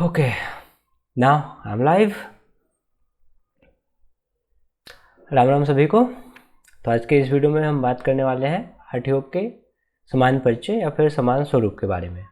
Okay, now I am live. Ram Ram सभी को। तो आज के इस वीडियो में हम बात करने वाले हैं हठ योग के समान परिचय या फिर समान स्वरूप के बारे में।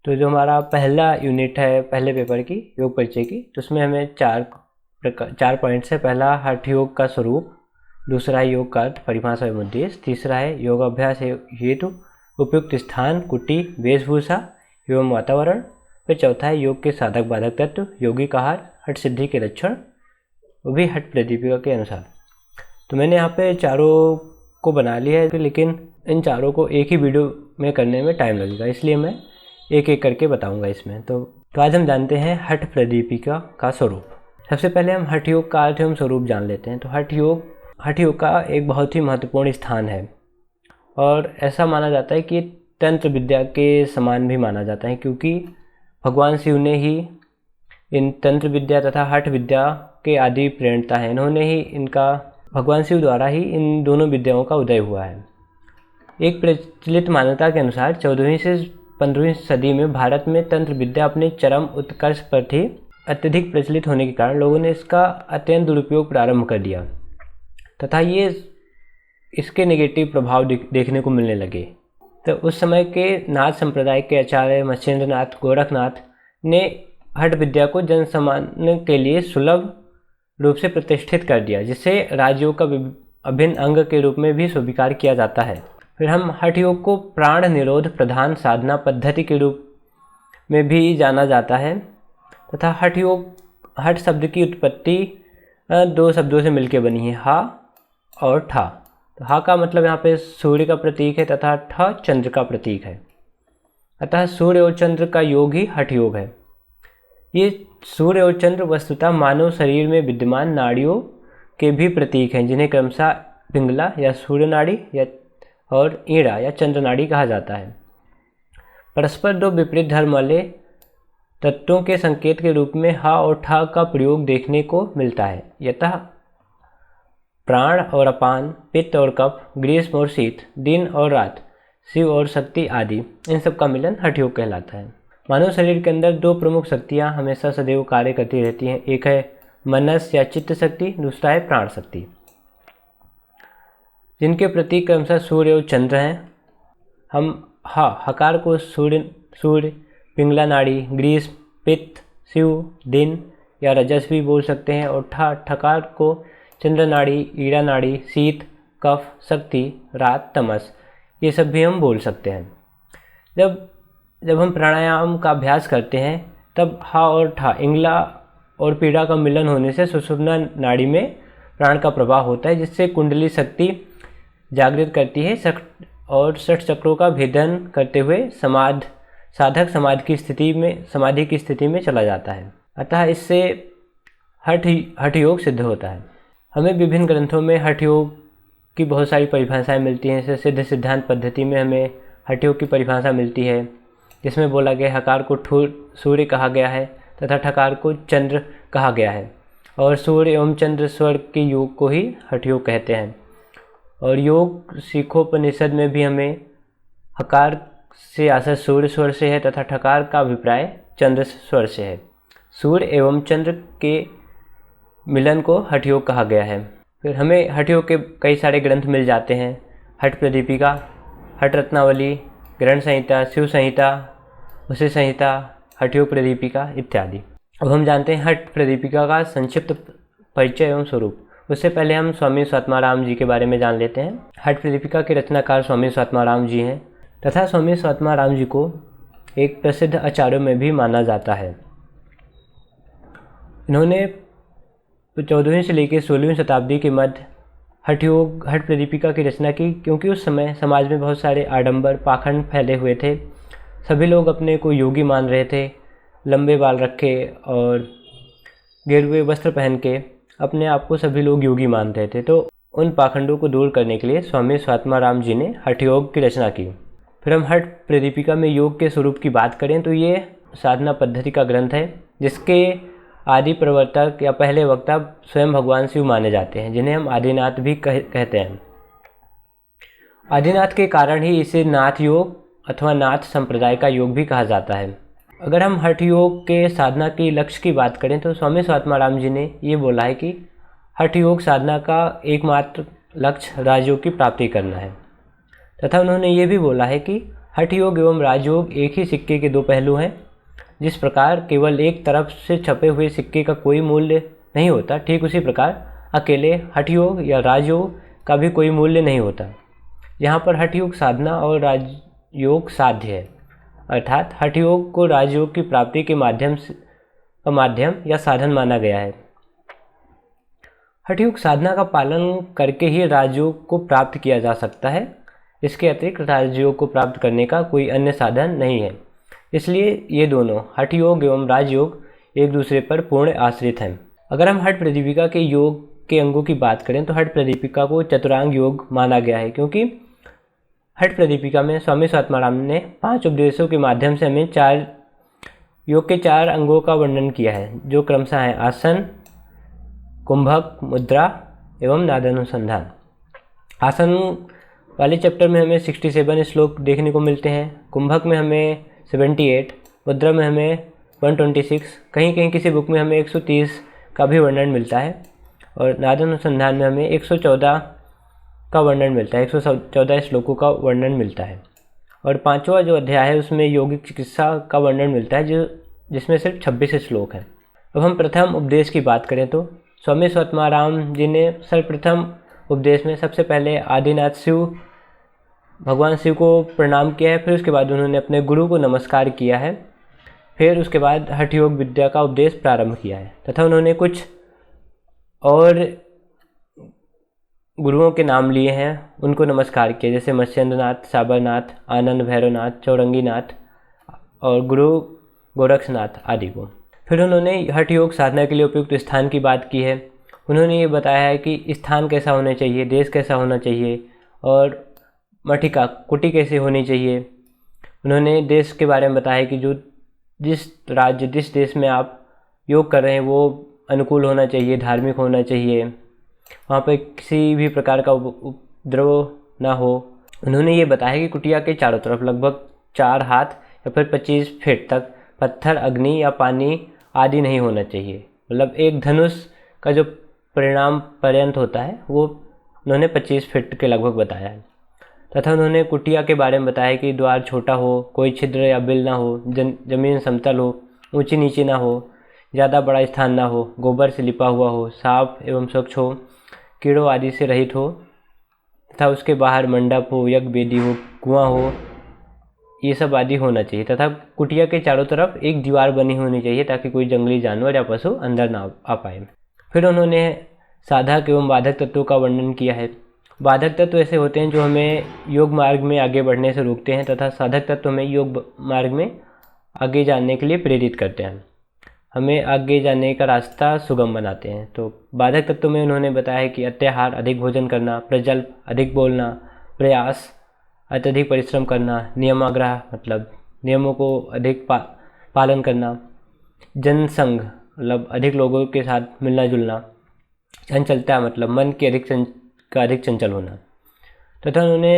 तो जो हमारा पहला यूनिट है पहले पेपर की योग परिचय की, तो उसमें हमें चार पॉइंट्स है। पहला हठ योग का स्वरूप, दूसरा है योग का अर्थ, परिभाषा एवं उद्देश्य, तीसरा है योग अभ्यास हेतु उपयुक्त स्थान, कुटी, वेशभूषा एवं वातावरण, फिर चौथा है योग के साधक बाधक तत्व, यौगिक आहार, हठ सिद्धि के लक्षण, वो भी हठ प्रदीपिका के अनुसार। तो मैंने यहाँ पे चारों को बना लिया है, लेकिन इन चारों को एक ही वीडियो में करने में टाइम लगेगा, इसलिए मैं एक एक करके बताऊंगा इसमें। तो आज हम जानते हैं हठ प्रदीपिका का स्वरूप। सबसे पहले हम हठ योग का अर्थ एवं स्वरूप जान लेते हैं। तो हठ योग का एक बहुत ही महत्वपूर्ण स्थान है और ऐसा माना जाता है कि तंत्र विद्या के समान भी माना जाता है, क्योंकि भगवान शिव ने ही इन तंत्र विद्या तथा हठ विद्या के आदि प्रेरणता है। इन्होंने ही भगवान शिव द्वारा ही इन दोनों विद्याओं का उदय हुआ है। एक प्रचलित मान्यता के अनुसार 14वीं से 15वीं सदी में भारत में तंत्र विद्या अपने चरम उत्कर्ष पर थी। अत्यधिक प्रचलित होने के कारण लोगों ने इसका अत्यंत दुरुपयोग प्रारंभ कर दिया तथा इसके नेगेटिव प्रभाव देखने को मिलने लगे। तो उस समय के नाथ संप्रदाय के आचार्य मत्स्येंद्रनाथ गोरखनाथ ने हठ विद्या को जन सामान्य के लिए सुलभ रूप से प्रतिष्ठित कर दिया, जिसे राजयोग का अभिन्न अंग के रूप में भी स्वीकार किया जाता है। फिर हम हठ योग को प्राण निरोध प्रधान साधना पद्धति के रूप में भी जाना जाता है तथा हठ शब्द की उत्पत्ति दो शब्दों से मिलकर बनी है, हा और ठा। तो हा का मतलब यहाँ पे सूर्य का प्रतीक है तथा ठ चंद्र का प्रतीक है, अतः सूर्य और चंद्र का योग ही हठ योग है। ये सूर्य और चंद्र वस्तुतः मानव शरीर में विद्यमान नाड़ियों के भी प्रतीक हैं, जिन्हें क्रमशः पिंगला या सूर्य नाड़ी और ईड़ा या चंद्र नाड़ी कहा जाता है। परस्पर दो विपरीत धर्म वाले तत्वों के संकेत के रूप में हा और ठा का प्रयोग देखने को मिलता है। यतः प्राण और अपान, पित्त और कफ, ग्रीष्म और शीत, दिन और रात, शिव और शक्ति आदि, इन सब का मिलन हठ योग कहलाता है। मानव शरीर के अंदर दो प्रमुख शक्तियाँ हमेशा सदैव कार्य करती रहती हैं। एक है मनस या चित्त शक्ति, दूसरा है प्राण शक्ति, जिनके प्रतीक क्रमशः सूर्य और चंद्र हैं। हम हकार को सूर्य, पिंगला नाड़ी, ग्रीष्म, पित्त, शिव, दिन या रजस भी बोल सकते हैं, और ठकार को चंद्र नाड़ी, ईड़ा नाड़ी, शीत, कफ, शक्ति, रात, तमस, ये सब भी हम बोल सकते हैं। जब हम प्राणायाम का अभ्यास करते हैं तब हा और ठा, इंगला और पीड़ा का मिलन होने से सुषुम्ना नाड़ी में प्राण का प्रवाह होता है, जिससे कुंडली शक्ति जागृत करती है और षट चक्रों का भेदन करते हुए साधक समाधि की स्थिति में चला जाता है। अतः इससे हठ योग सिद्ध होता है। हमें विभिन्न ग्रंथों में हठ योग की बहुत सारी परिभाषाएं मिलती हैं। जैसे सिद्ध सिद्धांत पद्धति में हमें हठ योग की परिभाषा मिलती है, जिसमें बोला गया हकार को सूर्य कहा गया है तथा ठकार को चंद्र कहा गया है, और सूर्य एवं चंद्र स्वर के योग को ही हठ योग कहते हैं। और योग शिखोपनिषद में भी हमें हकार से आशय सूर्य स्वर से है तथा ठकार का अभिप्राय चंद्र स्वर से है। सूर्य एवं चंद्र के मिलन को हठ योग कहा गया है। फिर हमें हठ योग के कई सारे ग्रंथ मिल जाते हैं। हठ प्रदीपिका, हठ रत्नावली, ग्रंथ संहिता, शिव संहिता, उसी संहिता, हठ योग प्रदीपिका इत्यादि। अब हम जानते हैं हठ प्रदीपिका का संक्षिप्त परिचय एवं स्वरूप। उससे पहले हम स्वामी स्वात्माराम जी के बारे में जान लेते हैं। हठ प्रदीपिका के रचनाकार स्वामी स्वात्माराम जी हैं तथा स्वामी स्वात्माराम जी को एक प्रसिद्ध आचार्यों में भी माना जाता है। इन्होंने 14वीं से लेकर 16वीं शताब्दी के मध्य हठ प्रदीपिका की रचना की, क्योंकि उस समय समाज में बहुत सारे आडंबर पाखंड फैले हुए थे। सभी लोग अपने को योगी मान रहे थे। लंबे बाल रखे और गेरुए वस्त्र पहन के अपने आप को सभी लोग योगी मान रहे थे। तो उन पाखंडों को दूर करने के लिए स्वामी स्वात्माराम जी ने हठ योग की रचना की। फिर हम हठ प्रदीपिका में योग के स्वरूप की बात करें तो ये साधना पद्धति का ग्रंथ है, जिसके आदि प्रवर्तक या पहले वक्ता स्वयं भगवान शिव माने जाते हैं, जिन्हें हम आदिनाथ भी कहते हैं। आदिनाथ के कारण ही इसे नाथ योग अथवा नाथ संप्रदाय का योग भी कहा जाता है। अगर हम हठ योग के साधना की लक्ष्य की बात करें तो स्वामी स्वात्माराम जी ने ये बोला है कि हठ योग साधना का एकमात्र लक्ष्य राजयोग की प्राप्ति करना है, तथा उन्होंने ये भी बोला है कि हठ योग एवं राजयोग एक ही सिक्के के दो पहलू हैं। जिस प्रकार केवल एक तरफ से छपे हुए सिक्के का कोई मूल्य नहीं होता, ठीक उसी प्रकार अकेले हठ योग या राजयोग का भी कोई मूल्य नहीं होता। यहाँ पर हठ योग साधना और राजयोग साध्य है, अर्थात हठ योग को राजयोग की प्राप्ति के माध्यम या साधन माना गया है। हठ योग साधना का पालन करके ही राजयोग को प्राप्त किया जा सकता है। इसके अतिरिक्त राजयोग को प्राप्त करने का कोई अन्य साधन नहीं है। इसलिए ये दोनों हठ योग एवं राजयोग एक दूसरे पर पूर्ण आश्रित हैं। अगर हम हठ प्रदीपिका के योग के अंगों की बात करें तो हठ प्रदीपिका को चतुरांग योग माना गया है, क्योंकि हठ प्रदीपिका में स्वामी स्वात्माराम ने 5 उपदेशों के माध्यम से हमें योग के 4 अंगों का वर्णन किया है, जो क्रमशः हैं आसन, कुंभक, मुद्रा एवं नादानुसंधान। आसन वाले चैप्टर में हमें 67 श्लोक देखने को मिलते हैं, कुंभक में हमें 78, मुद्रा में हमें 126, कहीं कहीं किसी बुक में हमें 130 का भी वर्णन मिलता है, और नादानुसंधान में हमें 114 का वर्णन मिलता है, 114 श्लोकों का वर्णन मिलता है। और 5वां जो अध्याय है उसमें योगिक चिकित्सा का वर्णन मिलता है, जिसमें सिर्फ 26 श्लोक हैं। अब हम प्रथम उपदेश की बात करें तो स्वामी स्वात्माराम जी ने सर्वप्रथम उपदेश में सबसे पहले आदिनाथ भगवान शिव को प्रणाम किया है, फिर उसके बाद उन्होंने अपने गुरु को नमस्कार किया है, फिर उसके बाद हठ योग विद्या का उपदेश प्रारंभ किया है, तथा उन्होंने कुछ और गुरुओं के नाम लिए हैं, उनको नमस्कार किया, जैसे मत्स्येंद्रनाथ, साबरनाथ, आनंद भैरवनाथ, चौरंगीनाथ और गुरु गोरक्षनाथ आदि को। फिर उन्होंने हठ योग साधना के लिए उपयुक्त स्थान की बात की है। उन्होंने ये बताया है कि स्थान कैसा होना चाहिए, देश कैसा होना चाहिए, और मठिका कुटी कैसे होनी चाहिए। उन्होंने देश के बारे में बताया कि जिस देश में आप योग कर रहे हैं वो अनुकूल होना चाहिए, धार्मिक होना चाहिए, वहाँ पे किसी भी प्रकार का उपद्रव ना हो। उन्होंने ये बताया कि कुटिया के चारों तरफ लगभग 4 हाथ या फिर 25 फीट तक पत्थर, अग्नि या पानी आदि नहीं होना चाहिए। मतलब एक धनुष का जो परिणाम पर्यंत होता है वो उन्होंने 25 फीट के लगभग बताया है। तथा उन्होंने कुटिया के बारे में बताया कि द्वार छोटा हो, कोई छिद्र या बिल ना हो, जमीन समतल हो, ऊंची नीची ना हो, ज़्यादा बड़ा स्थान ना हो, गोबर से लिपा हुआ हो, साफ एवं स्वच्छ हो, कीड़ों आदि से रहित हो, तथा उसके बाहर मंडप हो, यज्ञ वेदी हो, कुआं हो, ये सब आदि होना चाहिए। तथा कुटिया के चारों तरफ एक दीवार बनी होनी चाहिए ताकि कोई जंगली जानवर या पशु अंदर ना आ पाए। फिर उन्होंने साधक एवं बाधक तत्वों का वर्णन किया है। बाधक तत्व ऐसे होते हैं जो हमें योग मार्ग में आगे बढ़ने से रोकते हैं, तथा साधक तत्व हमें योग मार्ग में आगे जाने के लिए प्रेरित करते हैं, हमें आगे जाने का रास्ता सुगम बनाते हैं। तो बाधक तत्व में उन्होंने बताया कि अत्याहार, अधिक भोजन करना, प्रजल्प, अधिक बोलना, प्रयास, अत्यधिक परिश्रम करना, नियमाग्रह मतलब नियमों को अधिक पालन करना, जनसंग मतलब अधिक लोगों के साथ मिलना जुलना, चंचलता मतलब मन के अधिक चंचल होना। तथा उन्होंने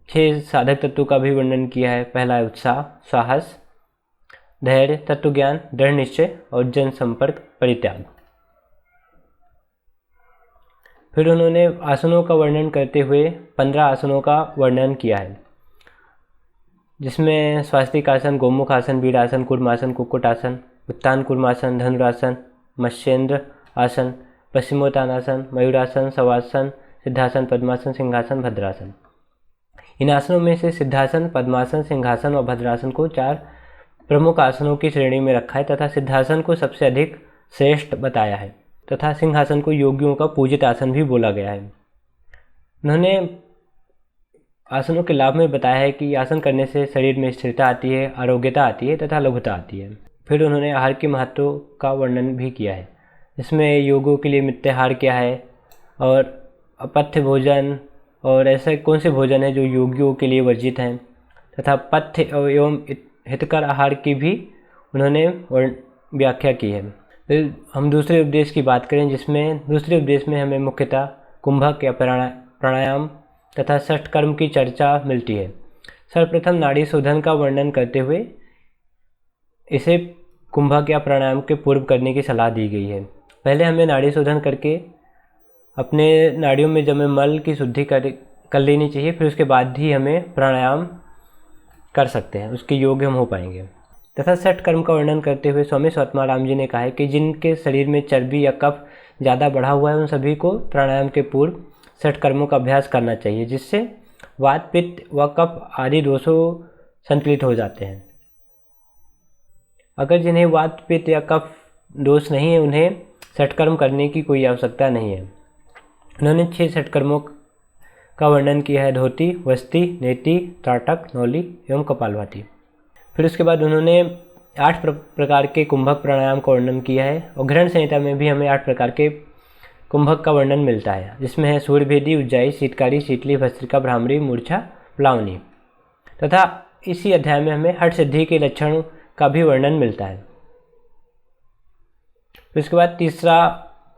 6 साधक तत्वों का भी वर्णन किया है। पहला है उत्साह, साहस, धैर्य, तत्वज्ञान, दृढ़ निश्चय और जन संपर्क परित्याग। फिर उन्होंने आसनों का वर्णन करते हुए 15 आसनों का वर्णन किया है, जिसमें स्वास्तिक आसन, गोमुख आसन, वीरासन, कूर्मासन, कुक्कुटासन, उत्तान कूर्मासन, धनुरासन, मत्स्येंद्र आसन, पश्चिमोत्तानासन, मयूरासन, शवासन, सिद्धासन, पद्मासन, सिंहासन, भद्रासन। इन आसनों में से सिद्धासन, पद्मासन, सिंहासन और भद्रासन को 4 प्रमुख आसनों की श्रेणी में रखा है, तथा सिद्धासन को सबसे अधिक श्रेष्ठ बताया है, तथा सिंहासन को योगियों का पूजित आसन भी बोला गया है। उन्होंने आसनों के लाभ में बताया है कि आसन करने से शरीर में स्थिरता आती है, आरोग्यता आती है तथा लघुता आती है। फिर उन्होंने आहार के महत्व का वर्णन भी किया है, इसमें योगों के लिए मिथ्याहार क्या है और अपथ्य भोजन और ऐसे कौन से भोजन है जो योगियों के लिए वर्जित हैं, तथा पथ्य एवं हितकर आहार की भी उन्होंने व्याख्या की है। फिर हम दूसरे उपदेश की बात करें, जिसमें दूसरे उपदेश में हमें मुख्यतः कुंभक या प्राणायाम तथा षटकर्म की चर्चा मिलती है। सर्वप्रथम नाड़ी शोधन का वर्णन करते हुए इसे कुंभक या प्राणायाम के पूर्व करने की सलाह दी गई है। पहले हमें नाड़ी शोधन करके अपने नाड़ियों में जमे मल की शुद्धि कर लेनी चाहिए, फिर उसके बाद ही हमें प्राणायाम कर सकते हैं, उसके योग्य हम हो पाएंगे। तथा षट कर्म का वर्णन करते हुए स्वामी स्वात्माराम जी ने कहा है कि जिनके शरीर में चर्बी या कफ ज़्यादा बढ़ा हुआ है उन सभी को प्राणायाम के पूर्व षट कर्मों का अभ्यास करना चाहिए, जिससे वात पित्त व कफ आदि दोषों संतुलित हो जाते हैं। अगर जिन्हें वात पित्त या कफ दोष नहीं है उन्हें षटकर्म करने की कोई आवश्यकता नहीं है। उन्होंने 6 षटकर्मों का वर्णन किया है: धोती, वस्ती, नेति, त्राटक, नौली एवं कपालभाति। फिर उसके बाद उन्होंने 8 प्रकार के कुंभक प्राणायाम का वर्णन किया है और घृण संहिता में भी हमें 8 प्रकार के कुंभक का वर्णन मिलता है, जिसमें है सूर्यभेदी, उज्जाई, शीतकारी, शीतली, भस्त्रिका, भ्रामरी, मूर्छा, प्लावनी। तथा इसी अध्याय में हमें हठ सिद्धि के लक्षण का भी वर्णन मिलता है। फिर उसके बाद तीसरा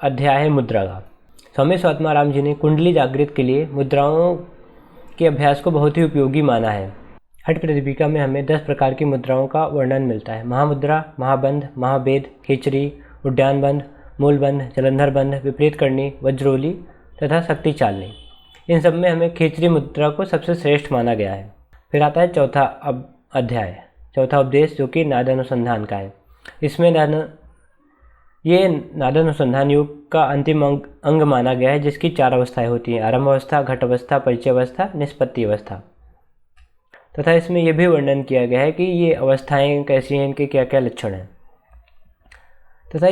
अध्याय है मुद्रा का। स्वामी स्वात्माराम जी ने कुंडली जागृत के लिए मुद्राओं के अभ्यास को बहुत ही उपयोगी माना है। हठ प्रदीपिका में हमें 10 प्रकार की मुद्राओं का वर्णन मिलता है: महामुद्रा, महाबंध, महाभेद, खिचड़ी, उड्डयन बंध, मूलबंध, जलंधर बंध, विपरीत करनी, वज्रोली तथा शक्ति चालनी। इन सब में हमें खिचड़ी मुद्रा को सबसे श्रेष्ठ माना गया है। फिर आता है चौथा अध्याय, चौथा उपदेश, जो कि नादानुसंधान का है। इसमें नादानुसंधान योग का अंतिम अंग माना गया है, जिसकी 4 अवस्थाएं होती हैं: आरंभ अवस्था, घट अवस्था, परिचय अवस्था, निष्पत्ति अवस्था। तथा इसमें यह भी वर्णन किया गया है कि ये अवस्थाएं कैसी हैं, इनके क्या क्या लक्षण हैं। तथा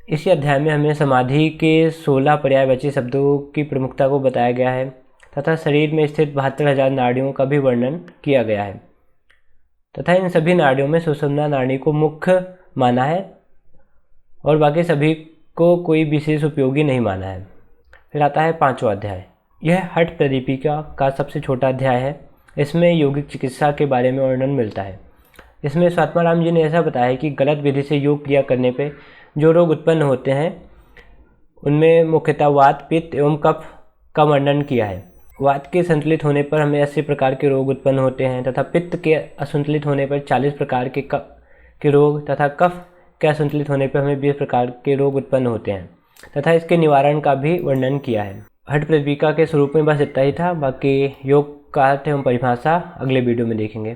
इसी अध्याय में हमें समाधि के 16 पर्यायवाची शब्दों की प्रमुखता को बताया गया है तथा शरीर में स्थित 72,000 नाड़ियों का भी वर्णन किया गया है तथा इन सभी नाड़ियों में सुषुम्ना नाड़ी को मुख्य माना है और बाकी सभी को कोई विशेष उपयोगी नहीं माना है। फिर आता है 5वां अध्याय। यह हठ प्रदीपिका का सबसे छोटा अध्याय है। इसमें यौगिक चिकित्सा के बारे में वर्णन मिलता है। इसमें स्वात्माराम जी ने ऐसा बताया है कि गलत विधि से योग क्रिया करने पर जो रोग उत्पन्न होते हैं उनमें मुख्यतः वात, पित्त एवं कफ का वर्णन किया है। वात के संतुलित होने पर हमें 80 प्रकार के रोग उत्पन्न होते हैं तथा पित्त के असंतुलित होने पर 40 प्रकार के रोग तथा कफ के असंतुलित होने पर हमें 20 प्रकार के रोग उत्पन्न होते हैं तथा इसके निवारण का भी वर्णन किया है। हठ प्रदीपिका के स्वरूप में बस इतना ही था। बाकी योग का अर्थ एवं परिभाषा अगले वीडियो में देखेंगे।